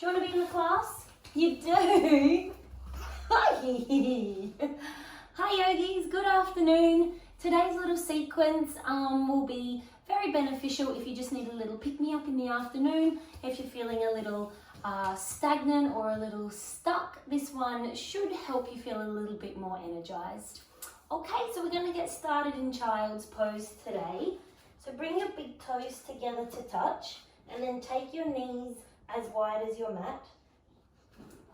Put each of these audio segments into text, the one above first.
Do you want to be in the class? You do? Hi! Hi yogis, good afternoon. Today's little sequence will be very beneficial if you just need a little pick-me-up in the afternoon. If you're feeling a little stagnant or a little stuck, this one should help you feel a little bit more energized. Okay, so we're going to get started in child's pose today. So bring your big toes together to touch and then take your knees as wide as your mat.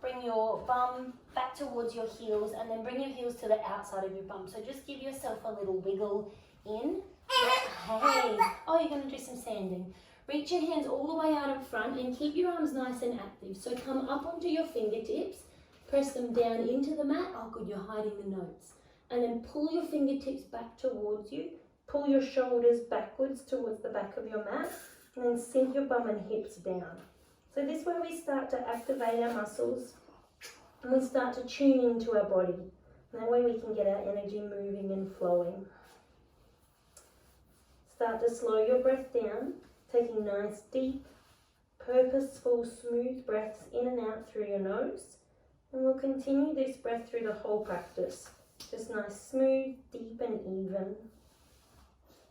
Bring your bum back towards your heels and then bring your heels to the outside of your bum. So just give yourself a little wiggle in. Hey, oh, you're going to do some sanding. Reach your hands all the way out in front and keep your arms nice and active. So come up onto your fingertips, press them down into the mat. Oh good, you're hiding the notes. And then pull your fingertips back towards you. Pull your shoulders backwards towards the back of your mat and then sink your bum and hips down. So this is where we start to activate our muscles and we start to tune into our body. And that way we can get our energy moving and flowing. Start to slow your breath down, taking nice, deep, purposeful, smooth breaths in and out through your nose. And we'll continue this breath through the whole practice. Just nice, smooth, deep and even.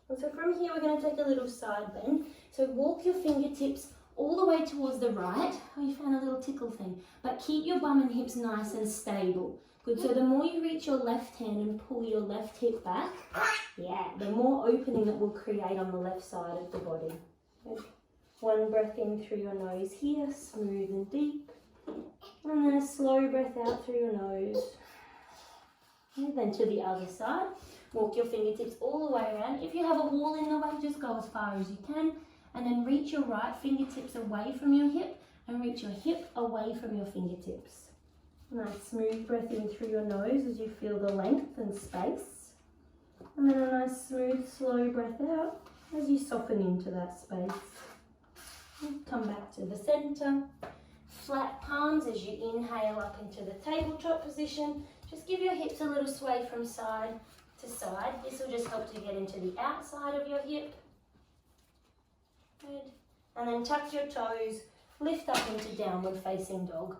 And so from here we're going to take a little side bend. So walk your fingertips all the way towards the right. Oh, you found a little tickle thing. But keep your bum and hips nice and stable. Good, so the more you reach your left hand and pull your left hip back, yeah, the more opening that will create on the left side of the body. Good. One breath in through your nose here, smooth and deep. And then a slow breath out through your nose. And then to the other side. Walk your fingertips all the way around. If you have a wall in the way, just go as far as you can. And then reach your right fingertips away from your hip and reach your hip away from your fingertips. Nice smooth breath in through your nose as you feel the length and space. And then a nice smooth slow breath out as you soften into that space. And come back to the center. Flat palms as you inhale up into the tabletop position. Just give your hips a little sway from side to side. This will just help to get into the outside of your hip. Good. And then tuck your toes, lift up into downward facing dog.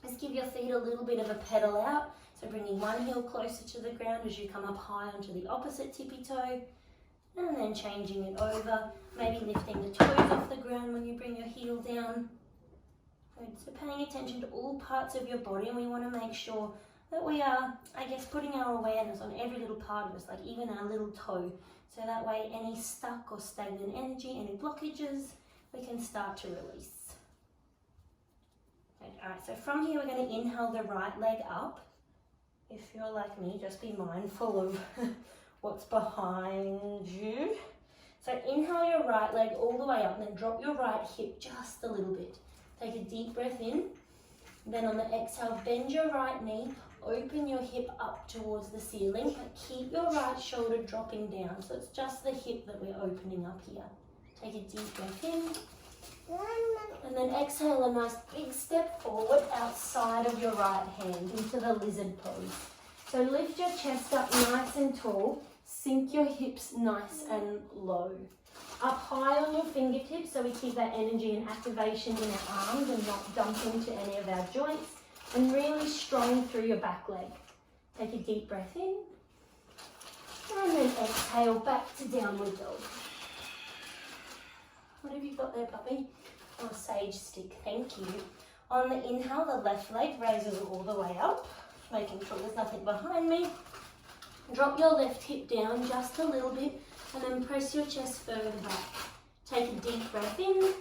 Just give your feet a little bit of a pedal out. So bringing one heel closer to the ground as you come up high onto the opposite tippy toe. And then changing it over, maybe lifting the toes off the ground when you bring your heel down. Good. So paying attention to all parts of your body, and we want to make sure that we are, putting our awareness on every little part of us, like even our little toe. So that way any stuck or stagnant energy, any blockages, we can start to release. Okay, all right, so from here we're going to inhale the right leg up. If you're like me, just be mindful of what's behind you. So inhale your right leg all the way up and then drop your right hip just a little bit. Take a deep breath in. Then on the exhale, bend your right knee. Open your hip up towards the ceiling, but keep your right shoulder dropping down. So it's just the hip that we're opening up here. Take a deep breath in. And then exhale a nice big step forward outside of your right hand into the lizard pose. So lift your chest up nice and tall. Sink your hips nice and low. Up high on your fingertips so we keep that energy and activation in our arms and not dump into any of our joints. And really strong through your back leg. Take a deep breath in. And then exhale back to downward dog. What have you got there, puppy? Oh, sage stick, thank you. On the inhale, the left leg raises all the way up, making sure there's nothing behind me. Drop your left hip down just a little bit and then press your chest further back. Take a deep breath in.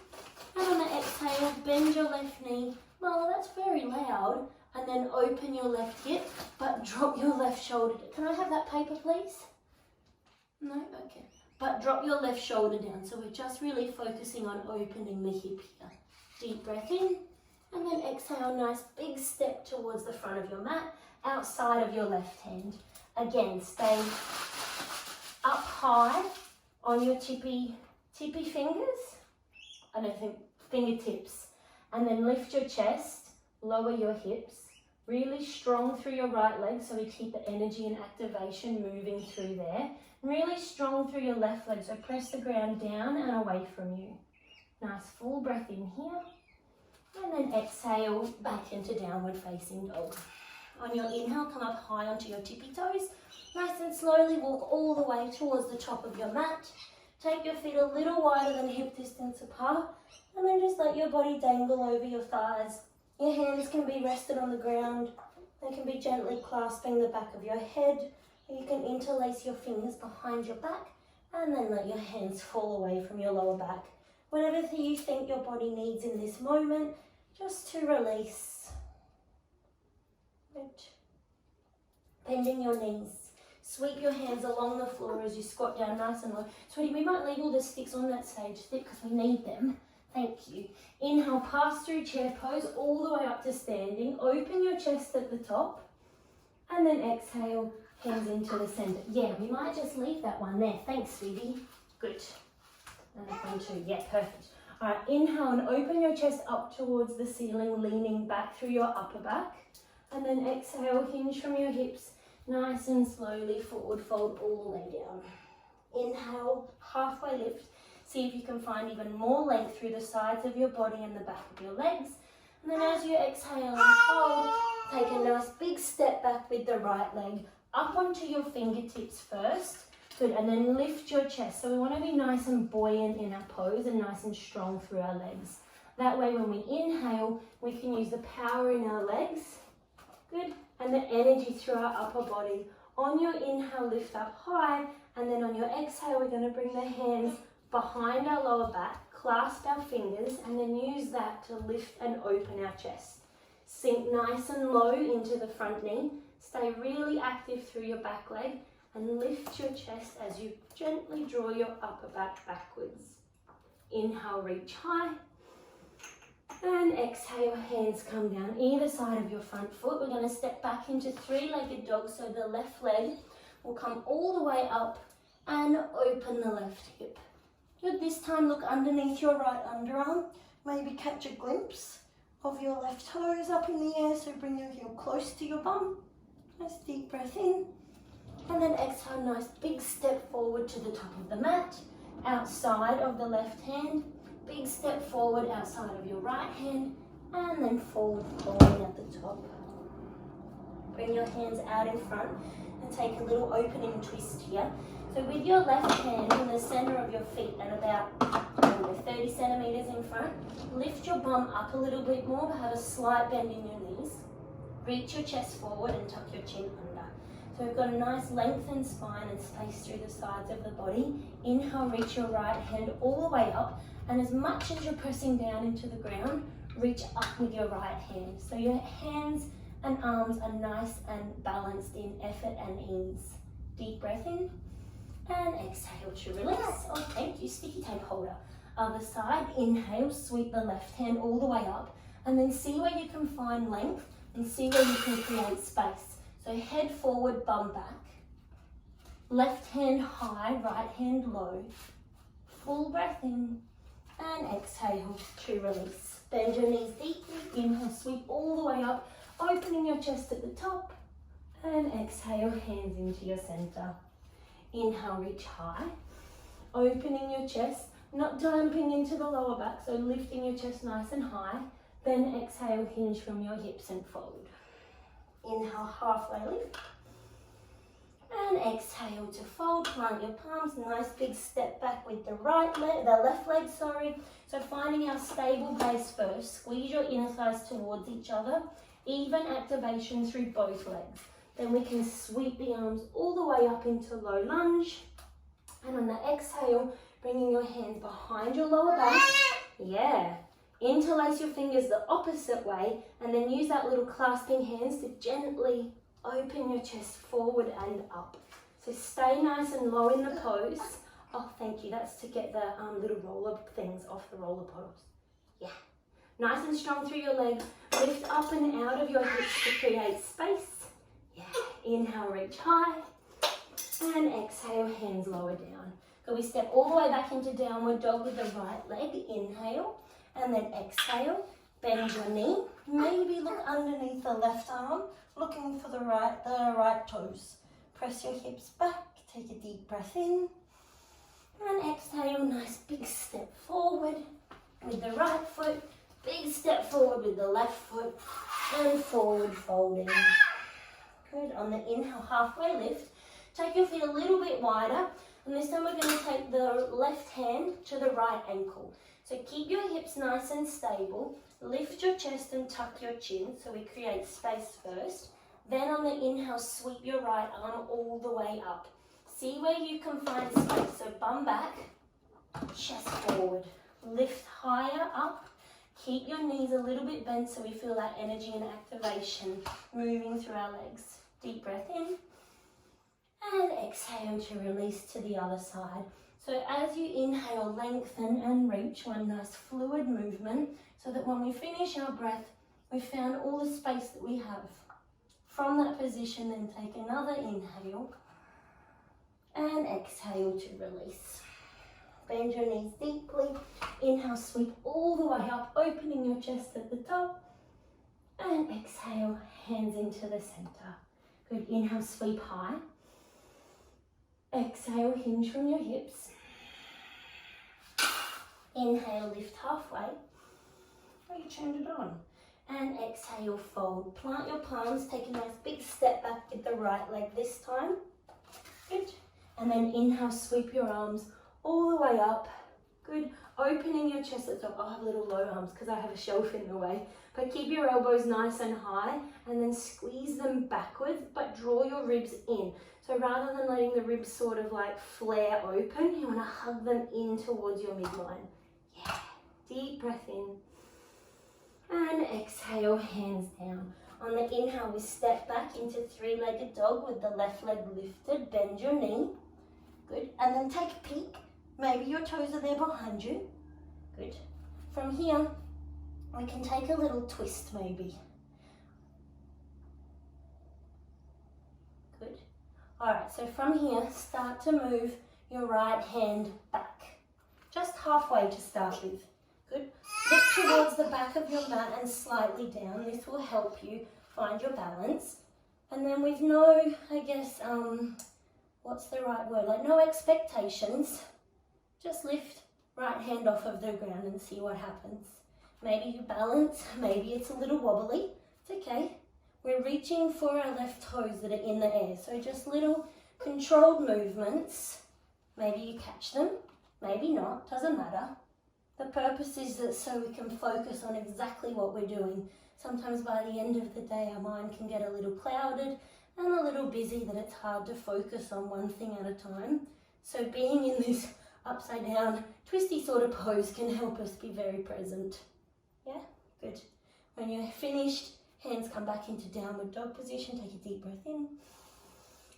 And on the exhale, bend your left knee. Well, that's very loud. And then open your left hip, but drop your left shoulder. Can I have that paper, please? No? Okay. But drop your left shoulder down. So we're just really focusing on opening the hip here. Deep breath in. And then exhale, nice big step towards the front of your mat, outside of your left hand. Again, stay up high on your tippy fingers. I don't think fingertips. And then lift your chest, lower your hips, really strong through your right leg so we keep the energy and activation moving through there. Really strong through your left leg, so press the ground down and away from you. Nice full breath in here. And then exhale back into downward facing dog. On your inhale, come up high onto your tippy toes. Nice and slowly walk all the way towards the top of your mat. Take your feet a little wider than hip distance apart, and then just let your body dangle over your thighs. Your hands can be rested on the ground. They can be gently clasping the back of your head. You can interlace your fingers behind your back and then let your hands fall away from your lower back. Whatever you think your body needs in this moment, just to release. Good. Bending your knees. Sweep your hands along the floor as you squat down nice and low. Sweetie, we might leave all the sticks on that stage stick because we need them. Thank you. Inhale, pass through chair pose all the way up to standing. Open your chest at the top. And then exhale, hands into the center. Yeah, we might just leave that one there. Thanks, sweetie. Good. And one, two. Yeah, perfect. All right, inhale and open your chest up towards the ceiling, leaning back through your upper back. And then exhale, hinge from your hips. Nice and slowly forward fold all the way down. Inhale, halfway lift. See if you can find even more length through the sides of your body and the back of your legs. And then as you exhale and fold, take a nice big step back with the right leg up onto your fingertips first. Good, and then lift your chest. So we want to be nice and buoyant in our pose and nice and strong through our legs. That way when we inhale, we can use the power in our legs. Good. And the energy through our upper body. On your inhale, lift up high, and then on your exhale, we're going to bring the hands behind our lower back, clasp our fingers, and then use that to lift and open our chest. Sink nice and low into the front knee. Stay really active through your back leg, and lift your chest as you gently draw your upper back backwards. Inhale, reach high. And exhale, hands come down either side of your front foot. We're going to step back into three-legged dog, so the left leg will come all the way up and open the left hip. Good, this time look underneath your right underarm. Maybe catch a glimpse of your left toes up in the air, so bring your heel close to your bum. Nice deep breath in. And then exhale, nice big step forward to the top of the mat, outside of the left hand. Big step forward outside of your right hand, and then forward folding at the top. Bring your hands out in front and take a little opening twist here. So with your left hand in the center of your feet and about 30 centimeters in front, lift your bum up a little bit more, but have a slight bend in your knees. Reach your chest forward and tuck your chin under. So we've got a nice lengthened spine and space through the sides of the body. Inhale, reach your right hand all the way up. And as much as you're pressing down into the ground, reach up with your right hand. So your hands and arms are nice and balanced in effort and ease. Deep breath in and exhale to release. Oh, thank you, sticky tape holder. Other side, inhale, sweep the left hand all the way up, and then see where you can find length and see where you can create space. So head forward, bum back. Left hand high, right hand low. Full breath in. And exhale to release. Bend your knees deeply. Inhale, sweep all the way up, opening your chest at the top. And exhale, hands into your center. Inhale, reach high. Opening your chest, not dumping into the lower back, so lifting your chest nice and high. Then exhale, hinge from your hips and fold. Inhale, halfway lift. And exhale to fold, plant your palms, nice big step back with the left leg, So finding our stable base first, squeeze your inner thighs towards each other, even activation through both legs. Then we can sweep the arms all the way up into low lunge. And on the exhale, bringing your hands behind your lower back. Yeah. Interlace your fingers the opposite way, and then use that little clasping hands to gently open your chest forward and up. So stay nice and low in the pose. Oh, thank you. That's to get the little roller things off the roller pose. Yeah. Nice and strong through your legs. Lift up and out of your hips to create space. Yeah. Inhale, reach high. And exhale, hands lower down. So we step all the way back into downward dog with the right leg. Inhale. And then exhale. Bend your knee. Maybe look underneath the left arm, looking for the right toes. Press your hips back, take a deep breath in, and exhale, nice big step forward with the right foot. big step forward with the left foot and forward folding. Good. On the inhale, halfway lift. Take your feet a little bit wider, and this time we're going to take the left hand to the right ankle. So keep your hips nice and stable. Lift your chest and tuck your chin, so we create space first. Then on the inhale, sweep your right arm all the way up. See where you can find space. So bum back, chest forward. Lift higher up. Keep your knees a little bit bent so we feel that energy and activation moving through our legs. Deep breath in. And exhale to release to the other side. So as you inhale, lengthen and reach, one nice fluid movement, so that when we finish our breath, we've found all the space that we have. From that position, then take another inhale and exhale to release. Bend your knees deeply. Inhale, sweep all the way up, opening your chest at the top. And exhale, hands into the center. Good. Inhale, sweep high. Exhale, hinge from your hips. Inhale, lift halfway. Oh, you turned it on. And exhale, fold. Plant your palms, take a nice big step back with the right leg this time. Good. And then inhale, sweep your arms all the way up. Good. Opening your chest at the top. I have little low arms because I have a shelf in the way. But keep your elbows nice and high and then squeeze them backwards, but draw your ribs in. So rather than letting the ribs sort of like flare open, you want to hug them in towards your midline. Yeah. Deep breath in. And exhale, hands down. On the inhale, we step back into three-legged dog with the left leg lifted. Bend your knee. Good. And then take a peek. Maybe your toes are there behind you. Good. From here, we can take a little twist maybe. Good. All right, so from here, start to move your right hand back. Just halfway to start with. Good. Look towards the back of your mat and slightly down. This will help you find your balance. And then with no, I guess, what's the right word? Like no expectations. Just lift right hand off of the ground and see what happens. Maybe you balance, maybe it's a little wobbly. It's okay. We're reaching for our left toes that are in the air. So just little controlled movements. Maybe you catch them, maybe not, doesn't matter. The purpose is that so we can focus on exactly what we're doing. Sometimes by the end of the day, our mind can get a little clouded and a little busy that it's hard to focus on one thing at a time. So being in this upside down, twisty sort of pose can help us be very present. Yeah, good. When you're finished, hands come back into downward dog position. Take a deep breath in.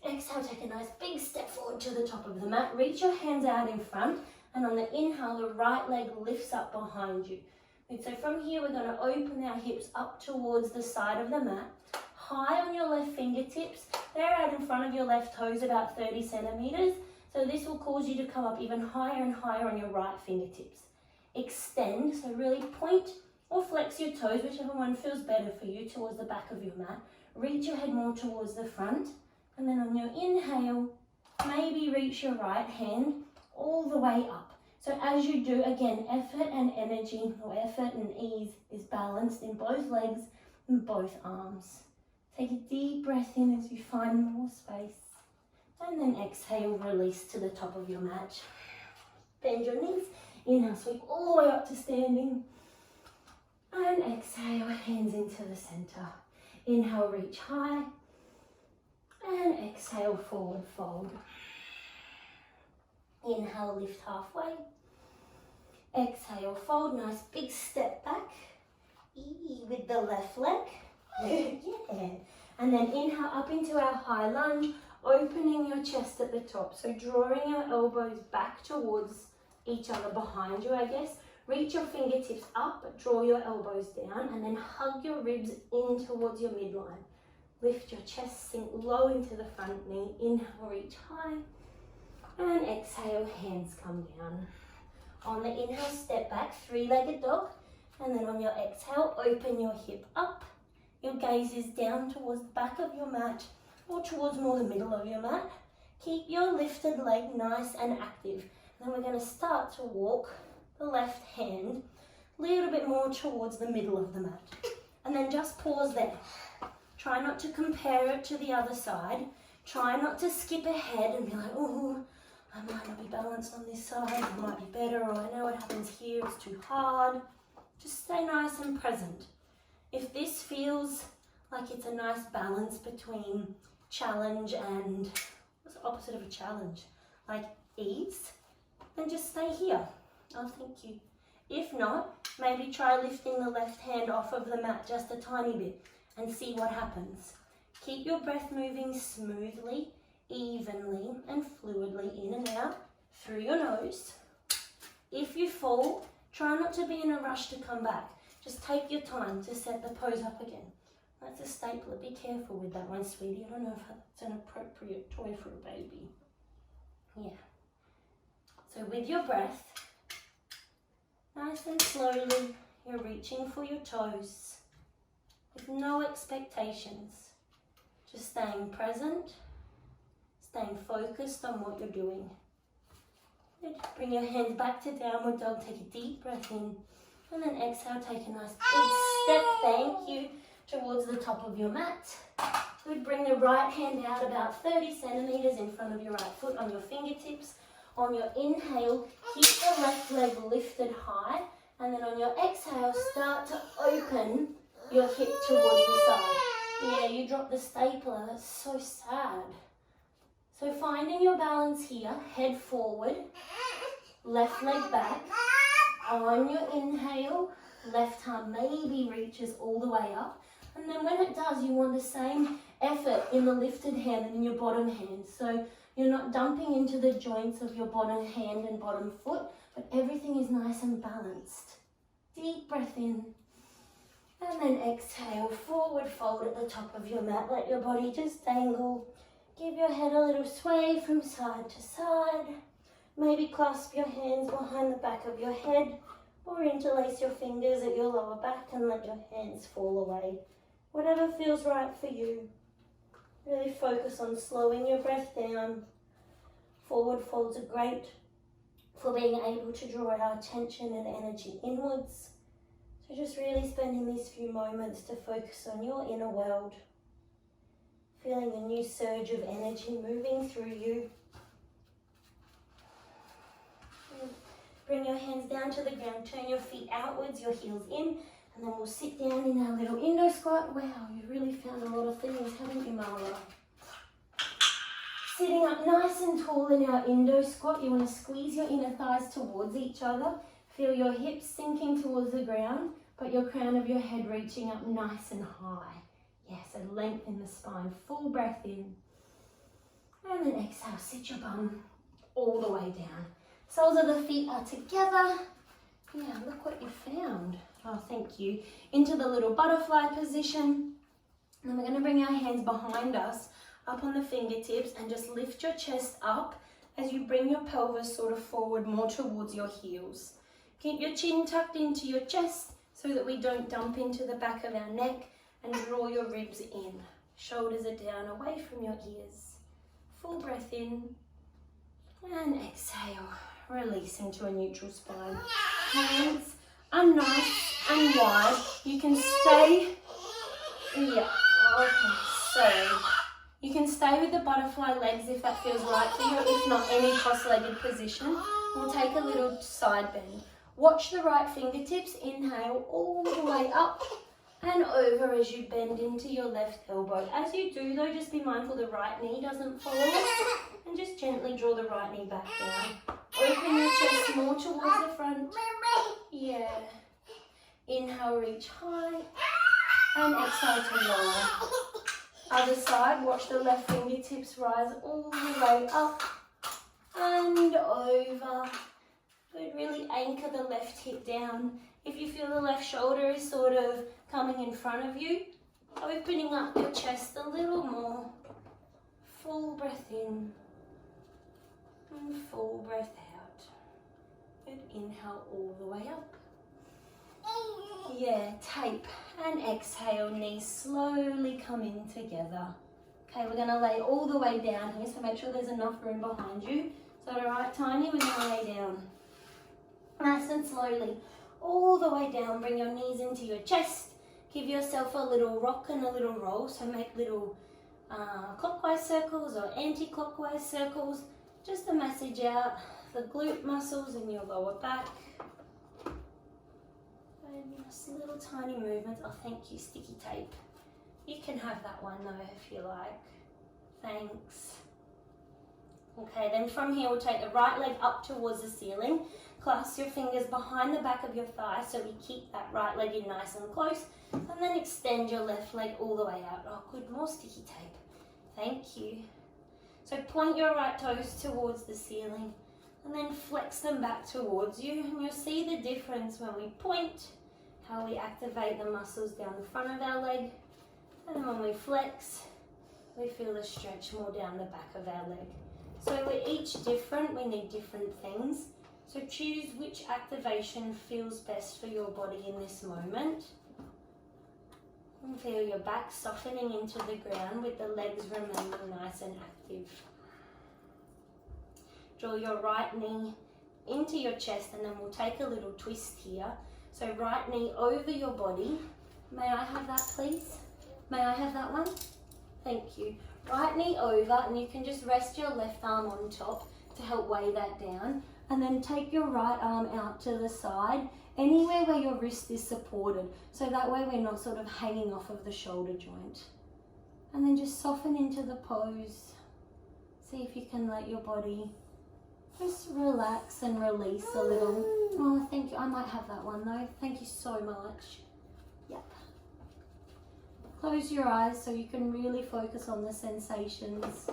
Exhale, take a nice big step forward to the top of the mat. Reach your hands out in front. And on the inhale, the right leg lifts up behind you. And so from here, we're going to open our hips up towards the side of the mat. High on your left fingertips. They're out in front of your left toes, about 30 centimeters. So this will cause you to come up even higher and higher on your right fingertips. Extend, so really point or flex your toes, whichever one feels better for you, towards the back of your mat. Reach your head more towards the front. And then on your inhale, maybe reach your right hand all the way up. So as you do, again, effort and energy, or effort and ease, is balanced in both legs and both arms. Take a deep breath in as you find more space. And then exhale, release to the top of your mat. Bend your knees. Inhale, sweep all the way up to standing. And exhale, hands into the center. Inhale, reach high. And exhale, forward fold. Inhale, lift halfway. Exhale, fold. Nice big step back. With the left leg. Yeah. And then inhale up into our high lunge, opening your chest at the top. So drawing your elbows back towards each other behind you, I guess. Reach your fingertips up, but draw your elbows down, and then hug your ribs in towards your midline. Lift your chest, sink low into the front knee. Inhale, reach high. And exhale, hands come down. On the inhale, step back, three-legged dog. And then on your exhale, open your hip up. Your gaze is down towards the back of your mat or towards more the middle of your mat. Keep your lifted leg nice and active. Then we're going to start to walk the left hand a little bit more towards the middle of the mat. And then just pause there. Try not to compare it to the other side. Try not to skip ahead and be like, oh, I might not be balanced on this side, it might be better, or I know what happens here, it's too hard. Just stay nice and present. If this feels like it's a nice balance between challenge and, what's the opposite of a challenge? Like ease, then just stay here. Oh, thank you. If not, maybe try lifting the left hand off of the mat just a tiny bit and see what happens. Keep your breath moving smoothly, evenly and fluidly in and out through your nose. If you fall, try not to be in a rush to come back. Just take your time to set the pose up again. That's a stapler. Be careful with that one, sweetie. I don't know if that's an appropriate toy for a baby. Yeah. So with your breath, nice and slowly, you're reaching for your toes with no expectations. Just staying present, staying focused on what you're doing. Good. Bring your hands back to downward dog. Take a deep breath in. And then exhale, take a nice big step, thank you, towards the top of your mat. Good, bring the right hand out about 30 centimeters in front of your right foot on your fingertips. On your inhale, keep the left leg lifted high. And then on your exhale, start to open your hip towards the side. Yeah, you dropped the stapler, that's so sad. So finding your balance here, head forward, left leg back. On your inhale, left arm maybe reaches all the way up. And then when it does, you want the same effort in the lifted hand and in your bottom hand. So you're not dumping into the joints of your bottom hand and bottom foot, but everything is nice and balanced. Deep breath in. And then exhale, forward fold at the top of your mat. Let your body just dangle. Give your head a little sway from side to side. Maybe clasp your hands behind the back of your head or interlace your fingers at your lower back and let your hands fall away. Whatever feels right for you. Really focus on slowing your breath down. Forward folds are great for being able to draw our attention and energy inwards. So just really spending these few moments to focus on your inner world. Feeling a new surge of energy moving through you. Bring your hands down to the ground, turn your feet outwards, your heels in, and then we'll sit down in our little Indo squat. Wow, you've really found a lot of things, haven't you, Mara? Sitting up nice and tall in our Indo squat, you want to squeeze your inner thighs towards each other. Feel your hips sinking towards the ground, but your crown of your head reaching up nice and high. Yes, and lengthen the spine, full breath in. And then exhale, sit your bum all the way down. Soles of the feet are together. Yeah, look what you found. Oh, thank you. Into the little butterfly position. And then we're going to bring our hands behind us, up on the fingertips, and just lift your chest up as you bring your pelvis sort of forward more towards your heels. Keep your chin tucked into your chest so that we don't dump into the back of our neck, and draw your ribs in. Shoulders are down, away from your ears. Full breath in. And exhale. Release into a neutral spine. Hands are nice and wide. You can stay, yeah, okay, so you can stay with the butterfly legs if that feels right for you. If not, any cross-legged position. We'll take a little side bend. Watch the right fingertips. Inhale all the way up and over as you bend into your left elbow. As you do though, just be mindful the right knee doesn't follow it, and just gently draw the right knee back down. Open your chest more towards the front. Yeah. Inhale, reach high, and exhale to lower. Other side, watch the left fingertips rise all the way up and over. Good, really anchor the left hip down. If you feel the left shoulder is sort of coming in front of you, opening up your chest a little more. Full breath in and full breath out. Good, inhale all the way up. Yeah, tape and exhale, knees slowly come in together. Okay, we're going to lay all the way down here, so make sure there's enough room behind you. So at the right, Tiny, we're going to lay down. Nice and slowly. all the way down. Bring your knees into your chest. Give yourself a little rock and a little roll. So make little clockwise circles or anti-clockwise circles, just to massage out the glute muscles in your lower back. Just little tiny movements. Oh, thank you, sticky tape. You can have that one though if you like. Thanks. Okay, then from here we'll take the right leg up towards the ceiling. Clasp your fingers behind the back of your thigh so we keep that right leg in nice and close. And then extend your left leg all the way out. Oh, good, more sticky tape. Thank you. So point your right toes towards the ceiling and then flex them back towards you. And you'll see the difference when we point, how we activate the muscles down the front of our leg. And when we flex, we feel the stretch more down the back of our leg. So we're each different, we need different things. So choose which activation feels best for your body in this moment. And feel your back softening into the ground with the legs remaining nice and active. Draw your right knee into your chest and then we'll take a little twist here. So right knee over your body. May I have that please? May I have that one? Thank you. Right knee over, and you can just rest your left arm on top to help weigh that down. And then take your right arm out to the side, anywhere where your wrist is supported. So that way we're not sort of hanging off of the shoulder joint. And then just soften into the pose. See if you can let your body just relax and release a little. Oh, thank you. I might have that one though. Thank you so much. Yep. Close your eyes so you can really focus on the sensations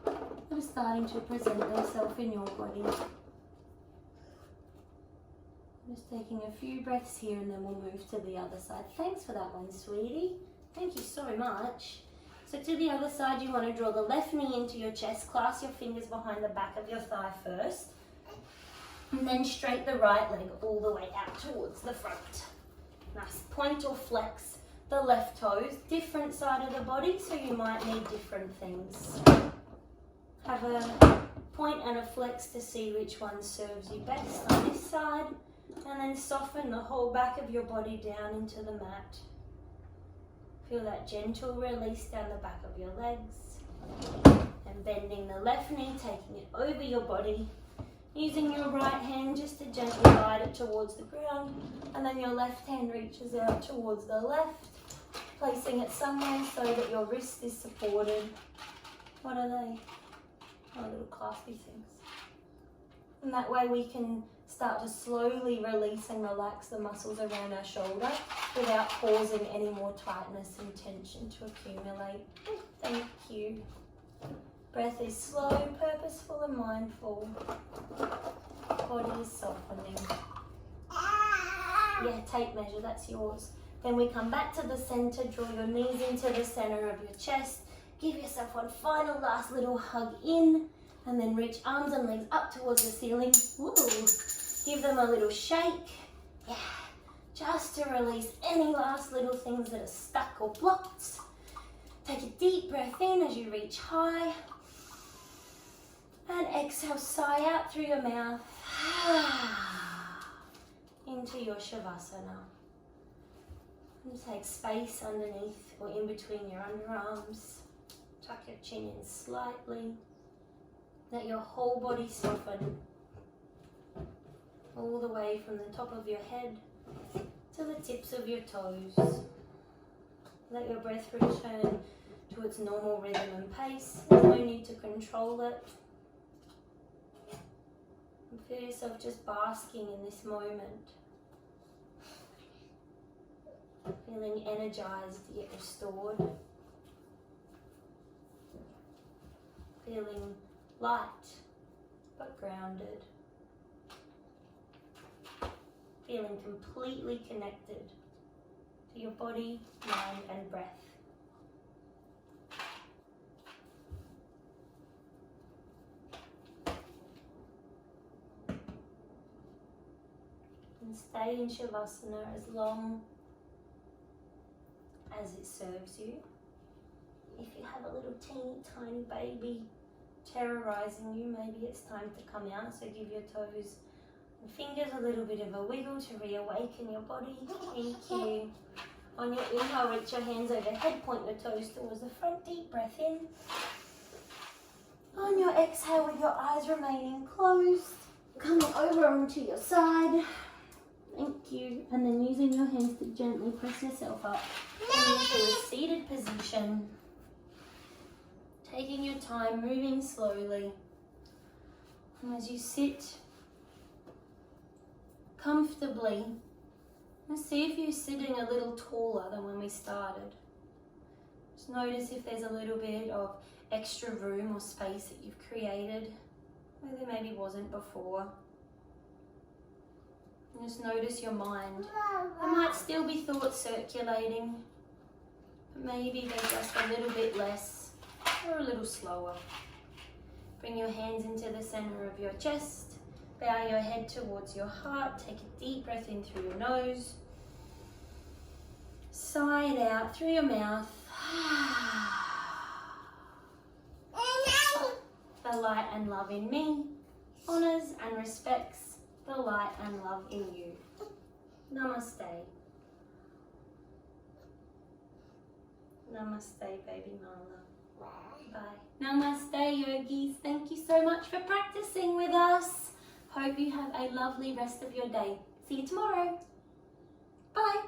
that are starting to present themselves in your body. Just taking a few breaths here and then we'll move to the other side. Thanks for that one, sweetie. Thank you so much. So to the other side, you want to draw the left knee into your chest, clasp your fingers behind the back of your thigh first, and then straight the right leg all the way out towards the front. Nice. Point or flex the left toes, different side of the body, so you might need different things. Have a point and a flex to see which one serves you best on this side, and then soften the whole back of your body down into the mat. Feel that gentle release down the back of your legs, and bending the left knee, taking it over your body, using your right hand just to gently guide it towards the ground, and then your left hand reaches out towards the left, placing it somewhere so that your wrist is supported. What are they? Oh, little claspy things. And that way we can start to slowly release and relax the muscles around our shoulder without causing any more tightness and tension to accumulate. Thank you. Breath is slow, purposeful and mindful. Body is softening. Yeah, tape measure, that's yours. Then we come back to the center, draw your knees into the center of your chest. Give yourself one final last little hug in, and then reach arms and legs up towards the ceiling. Woo. Give them a little shake. Yeah, just to release any last little things that are stuck or blocked. Take a deep breath in as you reach high. And exhale, sigh out through your mouth. Into your Shavasana. And take space underneath or in between your underarms. Tuck your chin in slightly. Let your whole body soften. All the way from the top of your head to the tips of your toes. Let your breath return to its normal rhythm and pace. There's no need to control it. And feel yourself just basking in this moment. Feeling energized yet restored. Feeling light but grounded. Feeling completely connected to your body, mind and breath. And stay in Shavasana as long as it serves you. If you have a little teeny tiny baby terrorizing you, maybe it's time to come out, so give your toes Fingers, a little bit of a wiggle to reawaken your body. Thank you. On your inhale, reach your hands overhead, point your toes towards the front, deep breath in. On your exhale, with your eyes remaining closed, coming over onto your side. Thank you. And then using your hands to gently press yourself up into a seated position. Taking your time, moving slowly. And as you sit comfortably, let's see if you're sitting a little taller than when we started. Just notice if there's a little bit of extra room or space that you've created where there maybe wasn't before. And just notice your mind. There might still be thoughts circulating, but maybe they're just a little bit less or a little slower. Bring your hands into the center of your chest. Bow your head towards your heart. Take a deep breath in through your nose. Sigh it out through your mouth. The light and love in me honors and respects the light and love in you. Namaste. Namaste, baby mama. Bye. Namaste, yogis. Thank you so much for practicing with us. Hope you have a lovely rest of your day. See you tomorrow. Bye.